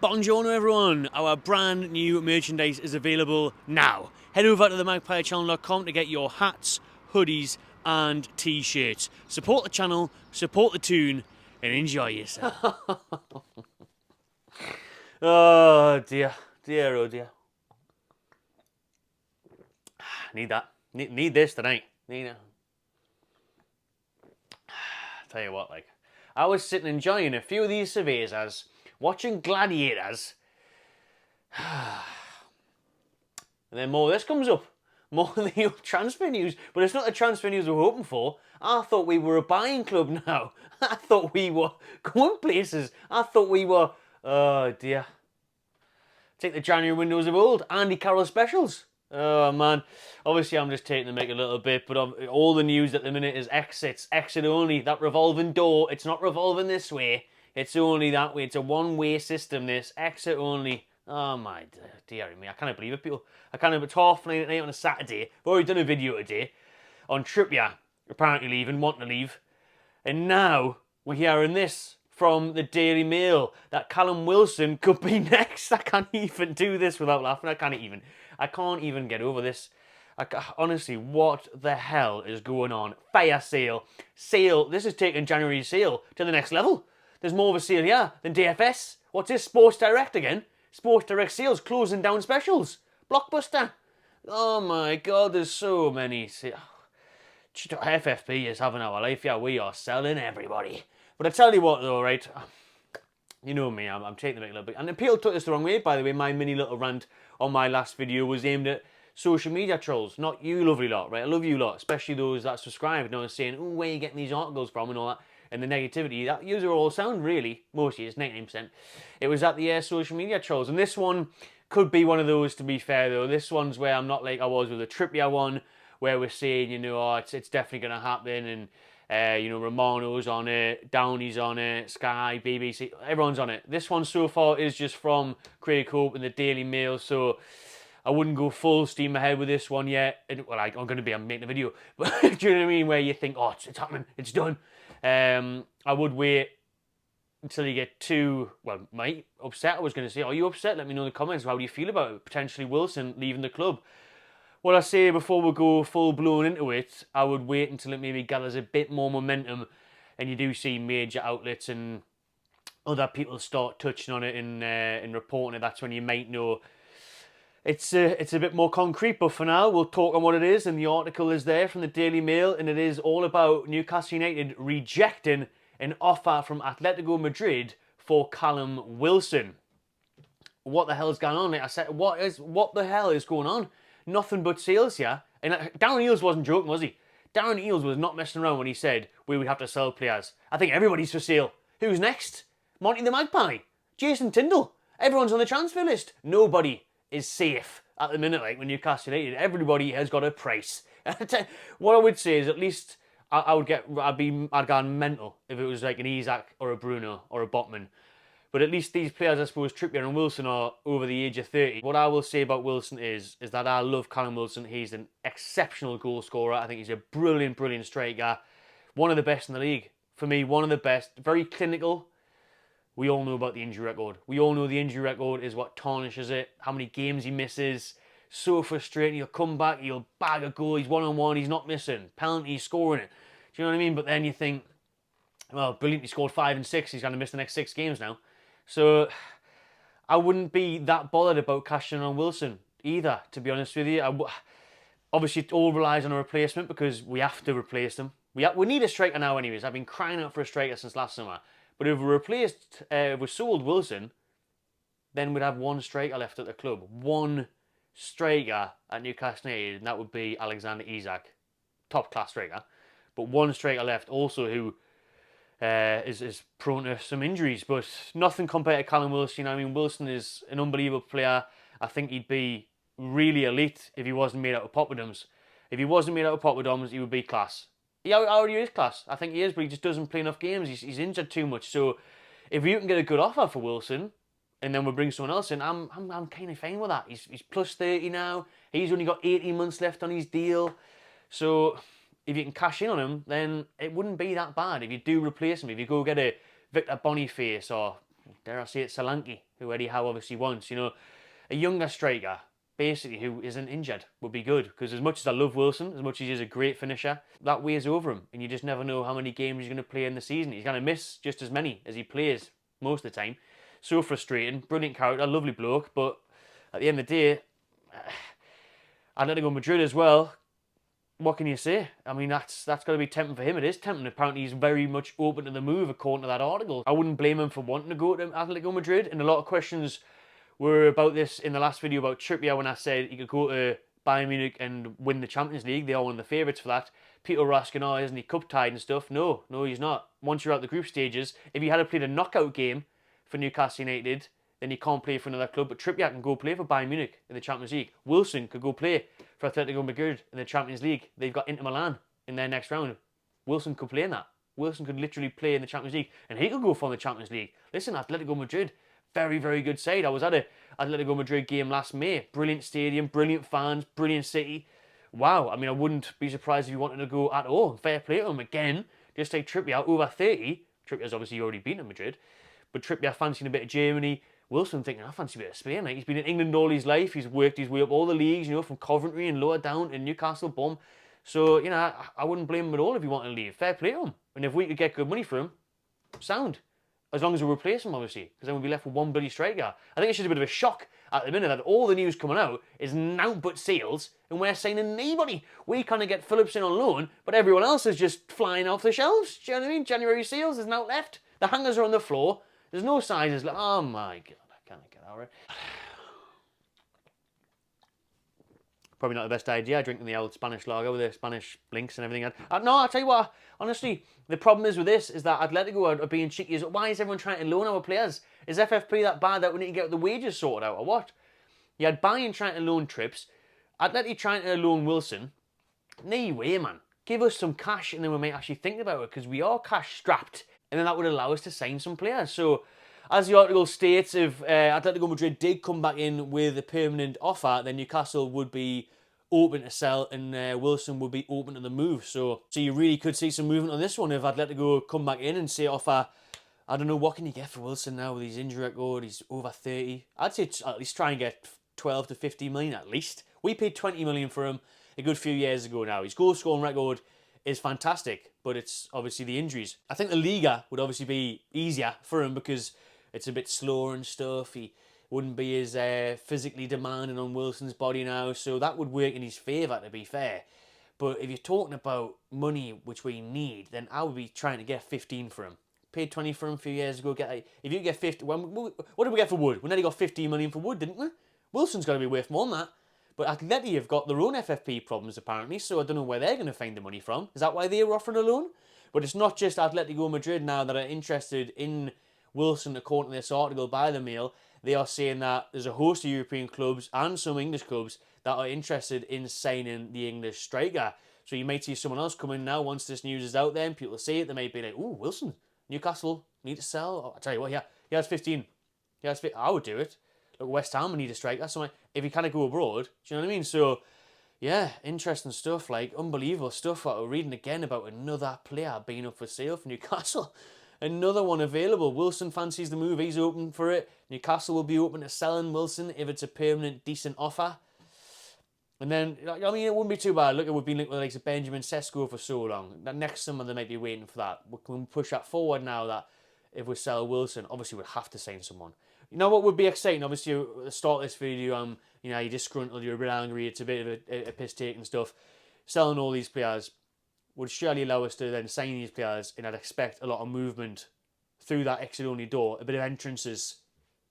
Buongiorno everyone, our brand new merchandise is available now. Head over to themagpiechannel.com to get your hats, hoodies and t-shirts. Support the channel, support the tune and enjoy yourself. Oh dear, dear oh dear. Need that. Need this tonight. Need it. Tell you what, like, I was sitting enjoying a few of these cervezas, watching Gladiators, and then more of this comes up. More of the transfer news, but it's not the transfer news we were hoping for. I thought we were a buying club now. I thought we were going places. I thought we were, oh dear. Take the January windows of old, Andy Carroll specials. Oh man, obviously I'm just taking the mic a little bit, but all the news at the minute is exits, exit only, that revolving door, it's not revolving this way, it's only that way, it's a one-way system this, exit only. Oh my dear me, I can't believe it, people. I can't believe it's 9:30 on a Saturday. I've already done a video today on Trippier apparently leaving, wanting to leave, and now we're hearing this from the Daily Mail that Callum Wilson could be next. I can't even do this without laughing. I can't even get over this. Honestly, what the hell is going on? Fire sale. Sale. This is taking January's sale to the next level. There's more of a sale here than DFS. What's this? Sports Direct again? Sports Direct sales closing down specials. Blockbuster. Oh my god, there's so many sales. FFP is having our life. Yeah, we are selling everybody. But I tell you what though, right? You know me, I'm taking the mic a little bit. And people took this the wrong way, by the way. My mini little rant on my last video was aimed at social media trolls, not you lovely lot, right? I love you lot, especially those that subscribe, you know, saying, oh, where are you getting these articles from and all that. And the negativity, that user all sound really, mostly it's 99%. It was at the social media trolls. And this one could be one of those, to be fair though. This one's where I'm not like I was with the Trippier one, where we're saying, you know, oh, it's definitely going to happen. And, you know, Romano's on it, Downey's on it, Sky, BBC, everyone's on it. This one so far is just from Craig Hope and the Daily Mail, so I wouldn't go full steam ahead with this one yet. Well, I'm going to be, I'm making a video, but do you know what I mean? Where you think, oh, it's happening, it's done. I would wait until you get too, well, mate, upset. I was going to say, are you upset? Let me know in the comments. How do you feel about it? Potentially Wilson leaving the club. What I say before we go full blown into it, I would wait until it maybe gathers a bit more momentum and you do see major outlets and other people start touching on it and reporting it. That's when you might know it's a bit more concrete. But for now, we'll talk on what it is. And the article is there from the Daily Mail, and it is all about Newcastle United rejecting an offer from Atletico Madrid for Callum Wilson. What the hell is going on? Like I said, what the hell is going on? Nothing but sales here. And Darren Eales wasn't joking, was he? Darren Eales was not messing around when he said we would have to sell players. I think everybody's for sale. Who's next? Monty the Magpie? Jason Tyndall? Everyone's on the transfer list. Nobody is safe at the minute, like when Newcastle United. Everybody has got a price. What I would say is at least I'd go mental if it was like an Isak or a Bruno or a Botman. But at least these players, I suppose, Trippier and Wilson are over the age of 30. What I will say about Wilson is that I love Callum Wilson. He's an exceptional goal scorer. I think he's a brilliant, brilliant striker. One of the best in the league. For me, one of the best. Very clinical. We all know about the injury record. We all know the injury record is what tarnishes it. How many games he misses. So frustrating. He'll come back, he'll bag a goal. He's one-on-one, he's not missing. Penalty, he's scoring it. Do you know what I mean? But then you think, well, brilliant, he scored 5 and 6. He's going to miss the next 6 games now. So I wouldn't be that bothered about cashing on Wilson either, to be honest with you. Obviously, it all relies on a replacement because we have to replace them. We need a striker now anyways. I've been crying out for a striker since last summer. But if we sold Wilson, then we'd have one striker left at the club. One striker at Newcastle United, and that would be Alexander Isak. Top class striker. But one striker left also who is prone to some injuries, but nothing compared to Callum Wilson. I mean, Wilson is an unbelievable player. I think he'd be really elite if he wasn't made out of poppadoms. If he wasn't made out of poppadoms, he would be class. He already is class. I think he is, but he just doesn't play enough games. He's injured too much. So if you can get a good offer for Wilson, and then we bring someone else in, I'm kind of fine with that. He's plus 30 now. He's only got 18 months left on his deal. So if you can cash in on him, then it wouldn't be that bad. If you do replace him, if you go get a Victor Boniface or, dare I say it, Solanke, who Eddie Howe obviously wants. You know, a younger striker, basically, who isn't injured would be good. Because as much as I love Wilson, as much as he's a great finisher, that weighs over him. And you just never know how many games he's going to play in the season. He's going to miss just as many as he plays most of the time. So frustrating. Brilliant character, lovely bloke. But at the end of the day, Atletico Madrid as well. What can you say? I mean, that's got to be tempting for him. It is tempting. Apparently, he's very much open to the move, according to that article. I wouldn't blame him for wanting to go to Atletico Madrid. And a lot of questions were about this in the last video about Trippier when I said he could go to Bayern Munich and win the Champions League. They are one of the favourites for that. People were asking, oh, isn't he cup-tied and stuff? No, he's not. Once you're out the group stages, if he had played a knockout game for Newcastle United, then he can't play for another club. But Trippier can go play for Bayern Munich in the Champions League. Wilson could go play for Atletico Madrid in the Champions League. They've got Inter Milan in their next round. Wilson could play in that. Wilson could literally play in the Champions League. And he could go for the Champions League. Listen, Atletico Madrid, very, very good side. I was at a Atletico Madrid game last May. Brilliant stadium, brilliant fans, brilliant city. Wow, I mean, I wouldn't be surprised if he wanted to go at all. Fair play to him. Again, just like Trippier, over 30. Trippier's obviously already been at Madrid. But Trippier fancying a bit of Germany. Wilson thinking, I fancy a bit of Spain. Like, he's been in England all his life. He's worked his way up all the leagues, you know, from Coventry and lower down to Newcastle, boom. So, you know, I wouldn't blame him at all if he wanted to leave. Fair play to him. And if we could get good money for him, sound. As long as we replace him, obviously. Because then we'll be left with one bloody striker. I think it's just a bit of a shock at the minute that all the news coming out is now but sales and we're signing anybody. We kind of get Phillips in on loan, but everyone else is just flying off the shelves. Do you know what I mean? January sales is now left. The hangers are on the floor. There's no sizes. Like, oh my God, I can't get out of it. Probably not the best idea, drinking the old Spanish lager with the Spanish links and everything. No, I'll tell you what, honestly, the problem is with this is that Atletico are being cheeky. Why is everyone trying to loan our players? Is FFP that bad that we need to get the wages sorted out or what? You had Bayern trying to loan Trips, Atleti trying to loan Wilson. No way, man. Give us some cash and then we might actually think about it because we are cash strapped. And then that would allow us to sign some players. So, as the article states, if Atletico Madrid did come back in with a permanent offer, then Newcastle would be open to sell and Wilson would be open to the move. So you really could see some movement on this one if Atletico come back in and say offer, I don't know, what can you get for Wilson now with his injury record? He's over 30. I'd say at least try and get 12 to 15 million at least. We paid 20 million for him a good few years ago now. His goal scoring record is fantastic, but it's obviously the injuries. I think the Liga would obviously be easier for him because it's a bit slower and stuff. He wouldn't be as physically demanding on Wilson's body now, so that would work in his favour, to be fair. But if you're talking about money which we need, then I would be trying to get 15 for him. Paid 20 for him a few years ago. If you get 50, what did we get for Wood? We nearly got 15 million for Wood, didn't we? Wilson's got to be worth more than that. But Atleti have got their own FFP problems apparently, so I don't know where they're going to find the money from. Is that why they were offering a loan? But it's not just Atletico Madrid now that are interested in Wilson, according to this article by the Mail. They are saying that there's a host of European clubs and some English clubs that are interested in signing the English striker. So you might see someone else come in now once this news is out there and people see it. They might be like, ooh, Wilson, Newcastle need to sell. Oh, I tell you what, yeah, he has 15. I would do it. Look, West Ham need a striker. So if he kind go abroad, do you know what I mean? So yeah, interesting stuff, like unbelievable stuff that we're reading again about another player being up for sale for Newcastle. Another one available. Wilson fancies the move. He's open for it. Newcastle will be open to selling Wilson if it's a permanent, decent offer. And then, I mean, it wouldn't be too bad. Look, we've been linked with like Benjamin Sesko for so long. That next summer they might be waiting for that. We can push that forward now that if we sell Wilson, obviously we'd have to sign someone. You know what would be exciting? Obviously, at the start of this video, you know, you're disgruntled, you're a bit angry, it's a bit of a piss take and stuff. Selling all these players would surely allow us to then sign these players, and I'd expect a lot of movement through that exit-only door. A bit of entrances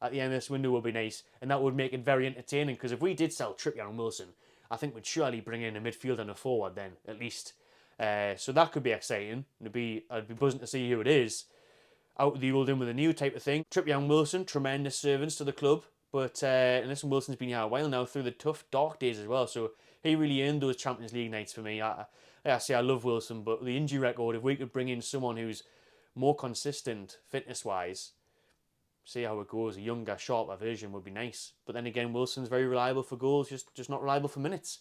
at the end of this window would be nice, and that would make it very entertaining, because if we did sell Trippier and Wilson, I think we'd surely bring in a midfielder and a forward then, at least. So that could be exciting. I'd be buzzing to see who it is. Out with the old, in with the new type of thing. Trippier and Wilson, tremendous servants to the club, but and listen, Wilson's been here a while now through the tough, dark days as well, so he really earned those Champions League nights for me. I say I love Wilson, but the injury record, if we could bring in someone who's more consistent fitness-wise, see how it goes, a younger, sharper version would be nice. But then again, Wilson's very reliable for goals, just not reliable for minutes.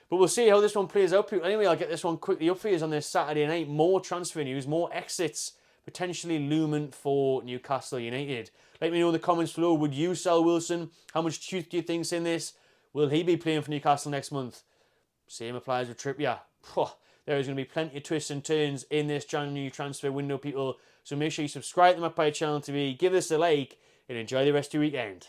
But we'll see how this one plays out. Anyway, I'll get this one quickly up for you on this Saturday night. More transfer news, more exits potentially looming for Newcastle United. Let me know in the comments below, would you sell Wilson? How much truth do you think's in this? Will he be playing for Newcastle next month? Same applies with Trippier. There is going to be plenty of twists and turns in this January transfer window, people. So make sure you subscribe to my channel TV, give this a like, and enjoy the rest of your weekend.